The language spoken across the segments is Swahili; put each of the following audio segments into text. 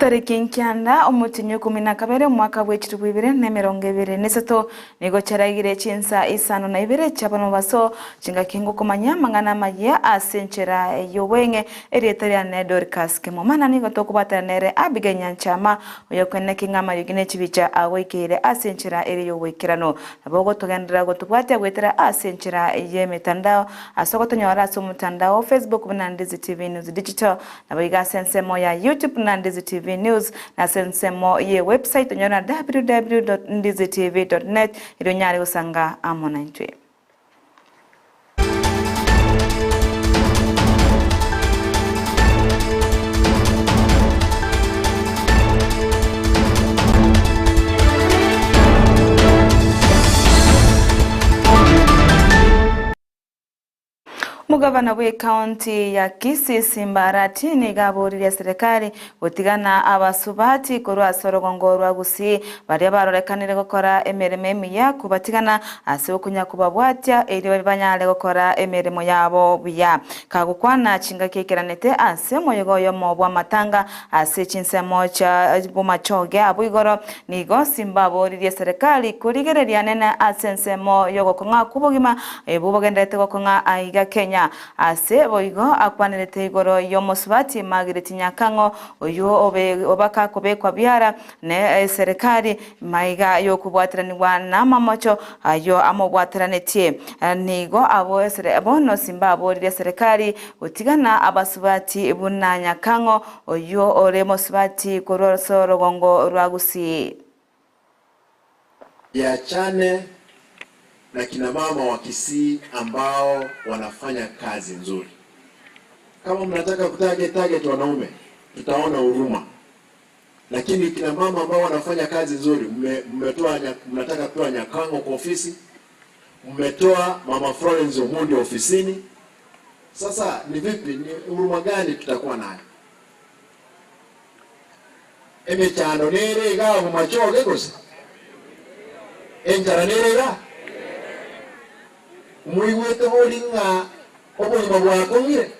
Tariki nkianda omutinyo 12 mwaka w'ekitu 2023 nigo charagire Chinsa Isano na Ibere chabano baso chinga kingo komanya mangana Amayia asenchera yowenge erietariane Dorcas Kemuma nigo tokubata nere abiganya nchama oyokwene kingama yugine chibicha awekere asenchera eri yowekirano abogo togendera gotubwate gwetera asenchera yemetandao asogotonyora so mutandao Facebook na Ndizi TV News Digital nabiga sensemo ya YouTube na Ndizi TV News na sensemo ye website nyona www.ndizitv.net ironyari usanga amona ntwe. Mugavana we county ya Kisii Simbarati ni gaburiri ya serikali gutigana abasubati korwa sorogongo rwa Gusii bari barorekanire gukora emirimo ya kubatigana ase okunya kubabwatya eri banyale gukora emirimo yabo biya kagukwana chinga kekeranete ase moyogoyo mobwa matanga ase Chinsa mocha bumachoge abugoro nigo Simbaburiri ya serikali kurigereria nene asensemo yogokonga kubugima ebubogendete gokonga aiga Kenya ase boigo akwanirete igoro yomosubati magireti nyakango oyo obaka kubekwa byara ne serikali maiga yo kubwatiranirwa namamocho ayo amobwatiranete nigo abono Simbaburiri serikali utigana abasubati buna nyakango oyo oremosubati kororo rogongo rwa Gusii yachane na kina mama wa Kisii ambao wanafanya kazi nzuri. Kama mnataka target wanaume, tutaona huruma. Lakini kina mama ambao wanafanya kazi nzuri, mnataka kutoa Nyakango kwa ofisi, mmetoa Mama Florence Omundi ofisini. Sasa ni vipi, ni huruma gani tutakuwa nayo? Emechano nere ga mu machoge gusa. Enjara nere ga muiwete holinga obulima bwako ngire.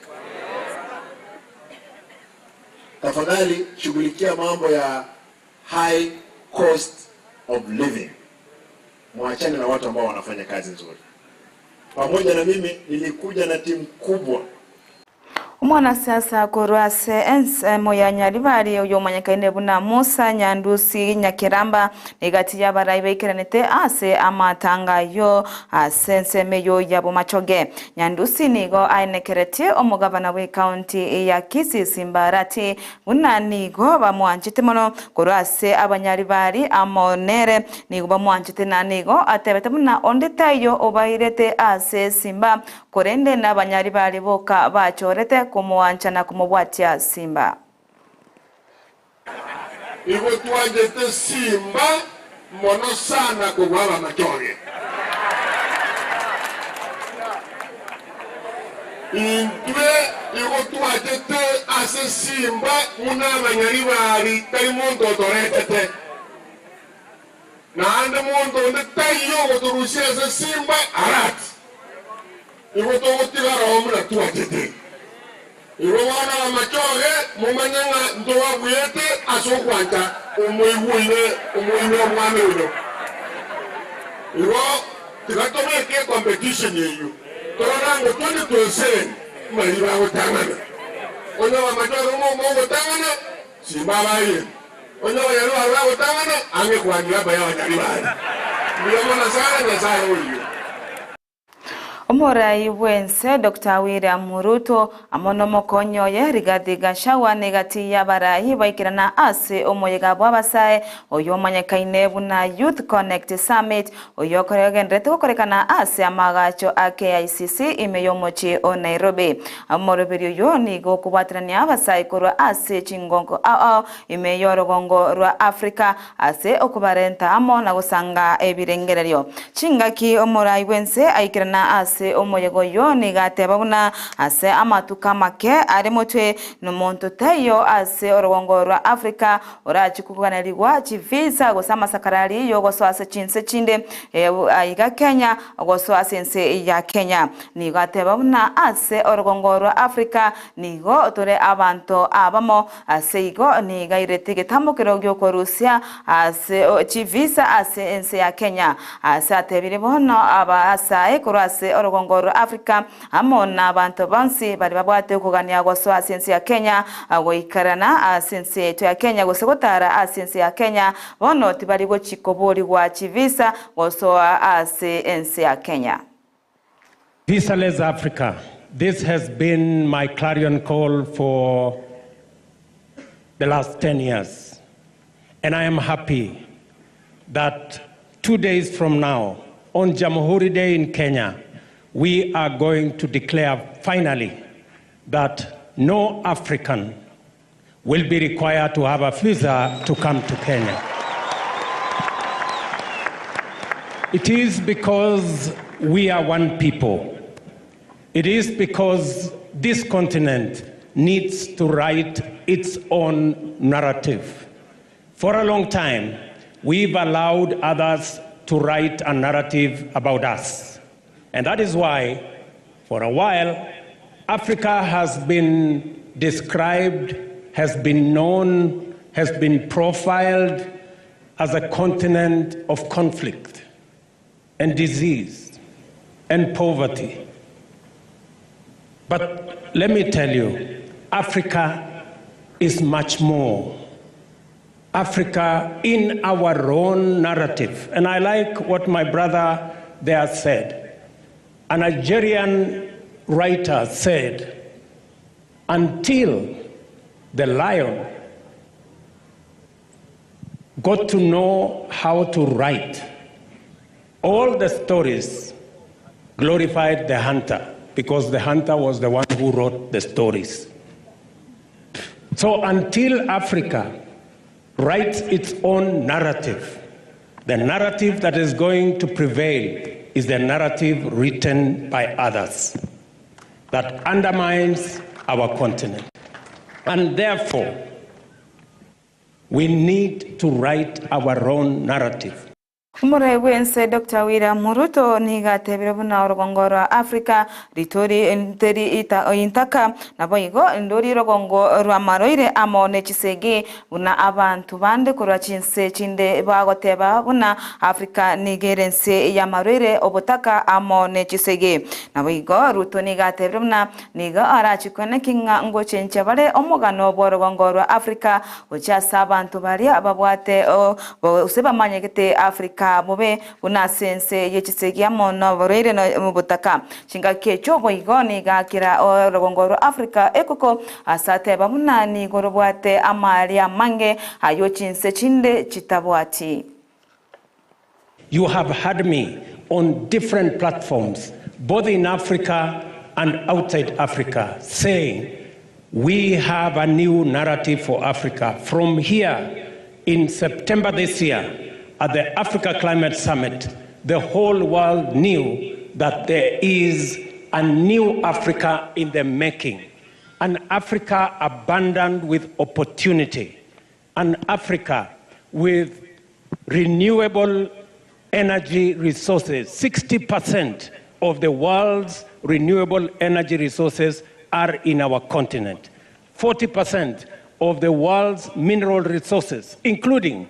Tafadhali shughulikia mambo ya high cost of living. Mwachane na watu ambao wanafanya kazi nzuri. Pamoja na mimi nilikuja na timu kubwa. Umwana siasa korwase moya nyaribari uyo manyakaine buna Musa Nyandusi Nyakiramba negati yabarayi bekeranete ase amatanga yo asenseme yo yabo machoge Nyandusi nigo ainekerete omugavana we county ya Kisii Simbarati buna nigo bamwanjite mono korwase abanyaribari amonere nigo bamwanjite na nigo atebete buna ondetayo obairete ase Simba korende n'abanyaribari boka bachorete kumuwancha na kumubwatia Simba. Igo tuwajete Simba mono sana kugwaba machoge. Intwe igo tuwajete ase Simba una banyaribari tari mundo toretete. Na ande mundo onde tayo goturushia ase Simba arati. Igo tuwotigara omuna tuwajete. Iwana machoge mumanyanga ndowa buyete asokwanta umuiwuile omwame uno. Iwo tigatomeke competition yeyu. Torango 2027 maliba utangana. Ono wa machoge mo utangana Simbabaye. Ono wa yalo ala utangana ange kwanyira baya wanyaribali. Muyamona sana na sana uyu. Omorai wense Dr. William Ruto amono mokonyo ye Rigathi Gachagua negati yabarahi baikirana ase omoyega bwabasae oyo manyakaine buna Youth Connect Summit oyo koregendrete korekana ase amagacho AKICC imeyomochi o Nairobi amoroberio yo nigo kubatrania abasae korwa ase chingongo imeyorogongo rwa Africa ase okubarenta amo na gusanga ebirengererio chingaki omorai wense aikirana ase ase omoyego yo nigateba buna ase amatuka make ari mutwe n'omuntu tayo ase orogongo rwa Africa orachikuganirwa chivisa gosama sakarari yo goso ase Chinsa chinde aiga Kenya goso ase nse ya Kenya nigateba buna ase orogongo rwa Africa nigo tore abantu abamo ase igo nigairete getambukiro gyo korusia ase chivisa ase nse ya Kenya ase atebire bono aba ase kurase orogongo rwa Africa amona abantu bansi bari babwate kugania goso ase nse ya Kenya agoikarana ase nse ya Kenya gosegotara ase nse ya Kenya bono tibari go chikobori gwa chivisa goso ase nse ya Kenya. Visaless Africa, this has been my clarion call for the last 10 years. And I am happy that 2 days from now, on Jamhuri Day in Kenya, we are going to declare finally that no African will be required to have a visa to come to Kenya. It is because we are one people. It is because this continent needs to write its own narrative. For a long time, we've allowed others to write a narrative about us. And that is why, for a while, Africa has been described, has been known, has been profiled as a continent of conflict and disease and poverty. But let me tell you, Africa is much more. Africa in our own narrative. And I like what my brother there said. A Nigerian writer said, until the lion got to know how to write, all the stories glorified the hunter, because the hunter was the one who wrote the stories. So until Africa writes its own narrative, the narrative that is going to prevail is the narrative written by others that undermines our continent. And therefore, we need to write our own narrative. Umurewense Dr. Wira Muruto nigatebire buna orogongo rwa Africa ritori enteri intaka naboyigo ndori rogongo rwa maroire amone chisege buna abantu bande kurwa Chinse chinde bagoteba buna Africa nigerense ya maroire obutaka amone chisege naboyigo ruto nigatebire buna niga arachikone kinga ngo chenche bare omugano borogongo rwa Africa uchasa abantu bari ababwate useba manyegete Africa mube unasense yechisegi amono borere no butaka chinga kecho boigoni gakira orogongo Africa ekoko asate bamunani gorobwate amali amange ayo Chinse chinde chitabwati. You have heard me on different platforms, both in Africa and outside Africa, saying we have a new narrative for Africa. From here in September this year, at the Africa Climate Summit, the whole world knew that there is a new Africa in the making, an Africa abundant with opportunity, an Africa with renewable energy resources. 60% of the world's renewable energy resources are in our continent. 40% of the world's mineral resources, including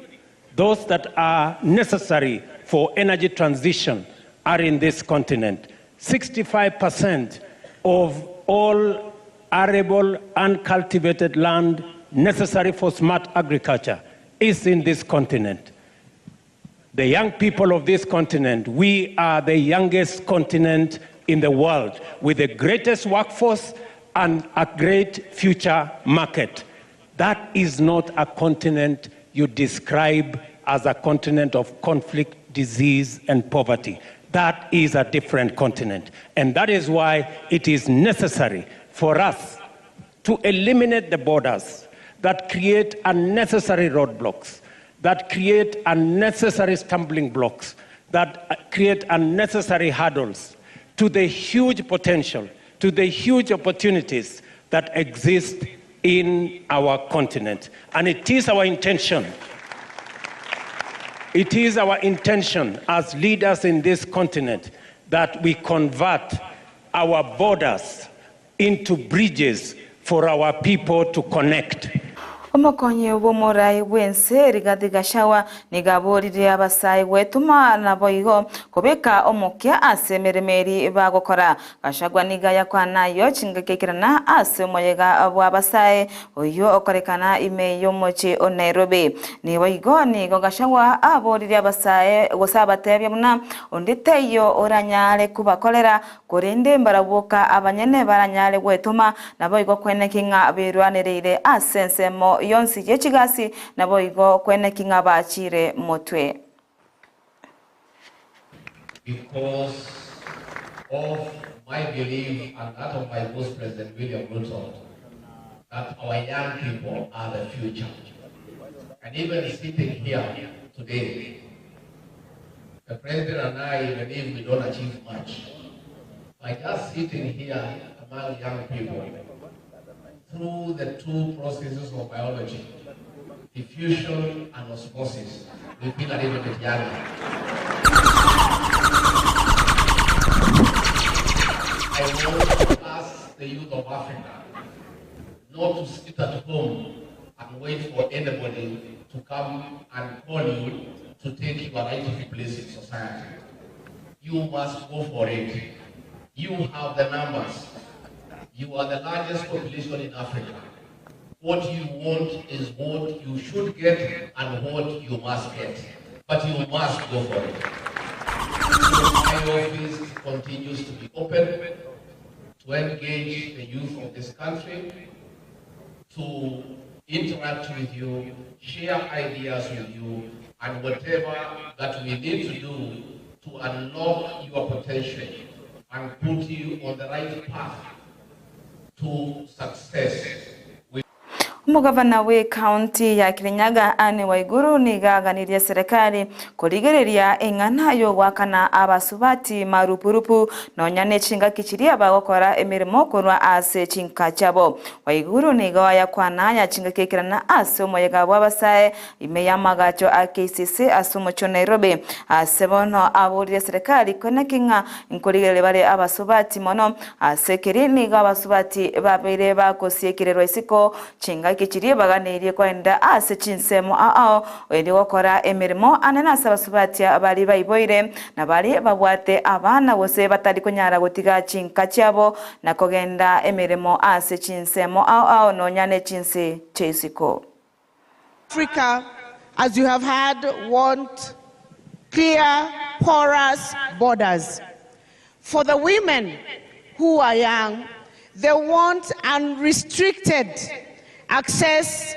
those that are necessary for energy transition, are in this continent. 65% of all arable uncultivated land necessary for smart agriculture is in this continent. The young people of this continent, we are the youngest continent in the world with the greatest workforce and a great future market. That is not a continent you describe as a continent of conflict, disease, and poverty. That is a different continent. And that is why it is necessary for us to eliminate the borders that create unnecessary roadblocks, that create unnecessary stumbling blocks, that create unnecessary hurdles, to the huge potential, to the huge opportunities that exist in our continent. And it is our intention as leaders in this continent that we convert our borders into bridges for our people to connect. Omokonye womorai wense Rigathi Gachagua nigaborire abasai wetuma naboigo kobeka omokia ase meremeri bagokora. Gachagua nigaya kwa nayo chingakekirana ase moyega abo abasai oyo okorekana ime yomoche o Nairobi. Niboigo nigo Gachagua aborire abasai gosabatebya muna onditeyo oranyale kubakolera korende mbarabuka abanyene baranyale wetuma naboigo kwenekinga birwanereire ase nsemo yonsi yechigasi naboigo kwenekinga bachire motwe. Because of my belief and that of my Vice President William Ruto, that our young people are the future. And even sitting here today, the President and I believe we don't achieve much. By just sitting here among young people, through the two processes of biology, diffusion and osmosis, we feel a little bit younger. I want to ask the youth of Africa not to sit at home and wait for anybody to come and call you to take your rightful place in society. You must go for it. You have the numbers. You are the largest population in Africa. What you want is what you should get and what you must get. But you must go for it. My office continues to be open to engage the youth of this country, to interact with you, share ideas with you, and whatever that we need to do to unlock your potential and put you on the right path to success. Umugavana we county ya Kirinyaga Anne Waiguru nigaganirie serikali kurigereria engana yo wakana abasubati marupurupu nonyane chinga kichiria bagokora emirimo korwa ase chinka chabo. Waiguru niga yakwana ya chinga kekirana ase moyega bwabasae imeyamagacho akisisi asumo cho Nairobi asebono aburire serikali konekinga inkurigere bare abasubati mono asekeri niga abasubati babere bakosiekirero isiko chinga kichirie baganirie kwenda ase chinsemo eri gukora emirimo anena sabasubatia abari bayiboire na bari babwate abana bose batari kunyara gutiga chinka cyabo na kogenda emirimo ase chinsemo nonyane chinse chesiko. Africa, as you have heard, want clear, porous borders. For the women who are young, they want unrestricted access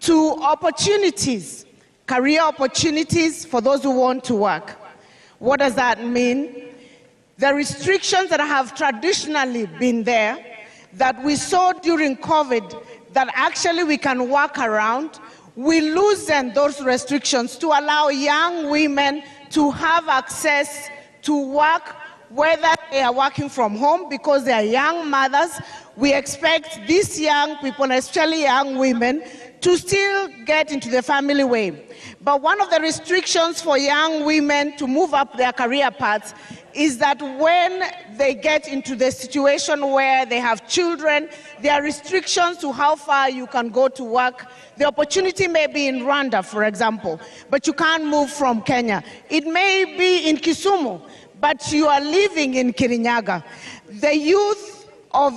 to opportunities, career opportunities for those who want to work. What does that mean? The restrictions that have traditionally been there, that we saw during COVID, that actually we can work around, we loosen those restrictions to allow young women to have access to work, whether they are working from home because they are young mothers. We expect these young people, especially young women, to still get into the family way. But one of the restrictions for young women to move up their career paths is that when they get into the situation where they have children, there are restrictions to how far you can go to work. The opportunity may be in Rwanda, for example, but you can't move from Kenya. It may be in Kisumu, but you are living in Kirinyaga. The youth of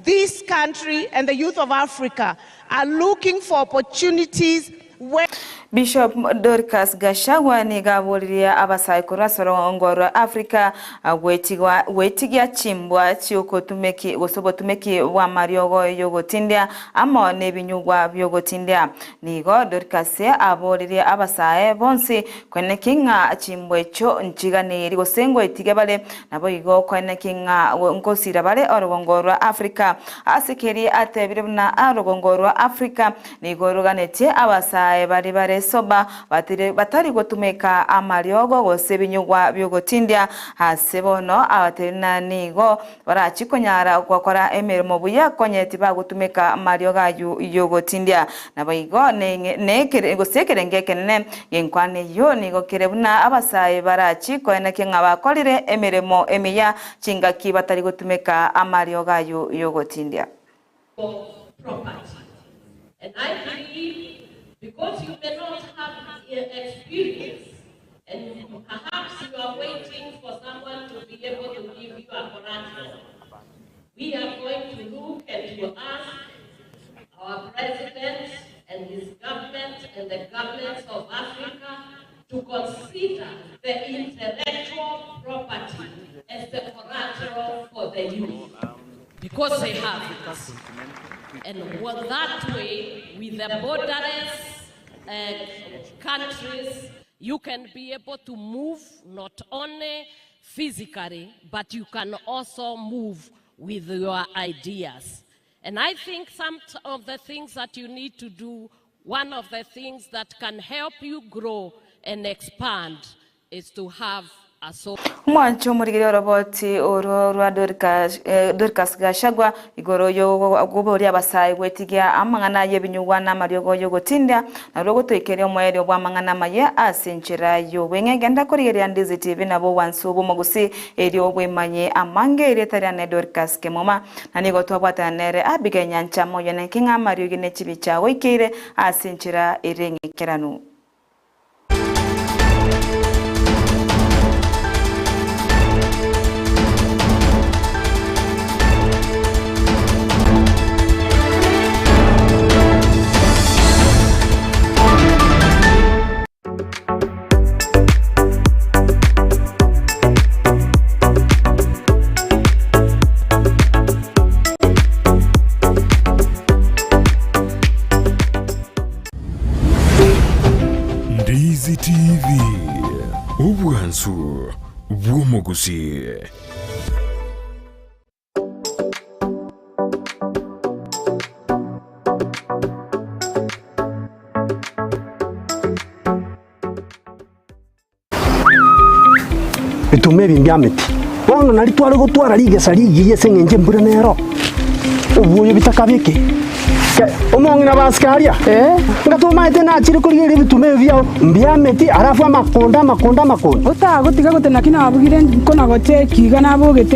this country and the youth of Africa are looking for opportunities where Bishop Dorcas Gachagua nigaburira abasaikura sorongoro Africa wetigia chimbwa chiuko tumeki gosobo tumeki wa mariogo yogotindia amo nebinyugwa byogotindia nigo Dorcas aburira abasae bonsi kwenekinga chimbwe cho nchiganiri gosengo itigabale nabo igo kwenekinga nkosira bale orongoro Africa asikeri atebiruna arongoro Africa nigo roganete abasae bari soba batari gutumika amariogo gose binyugwa byogotindia hase bono abaterina nigo barachikonyara gwakora emirimo buya konyeti bagutumika amarioga yogotindia nabayigo ne gosekerengeke ne yenkwane yo nigo kerebuna abasaye barachiko enake ngabakorire emirimo emiya chingaki batari gutumika amarioga yogotindia. Property. And I believe because you may not have experience and perhaps you are waiting for someone to be able to give you a collateral, we are going to look and to ask our president and his government and the governments of Africa to consider the intellectual property as the collateral for the youth. Because they have it. And that way, with the borderless countries, you can be able to move not only physically, but you can also move with your ideas. And I think some of the things that you need to do, one of the things that can help you grow and expand is to have Mwancho murigiri roboti ororwa Dorcas gashagwa igoro yo gobori abasai gwetigia amangana yebinyugwa na mariogo yogotinda na rogo toikere omwere obwa amangana maye asinchira yo wengegenda kurigiri Ndizi TV nabo wansubu Gusii eri obwemanye amange iretari ne Dorcas Kemuma na nigo twabwata nere abigenya nchamo yene kinga mariogi ne chibicha wikire asinchira irengekeranu. Ndizi TV, ubwansu bw'Gusii. Bitume bimbyameti. Bono nari twari gutwara rigesa rigiye sengenje mbura nero. Ubuye bitakabike. Omongi na baskaria ngatuma ite na chiri kurigiri bitume vyao mbyameti arafu makonda utago tiga gutena kina abugire kona goche kiga nabo gete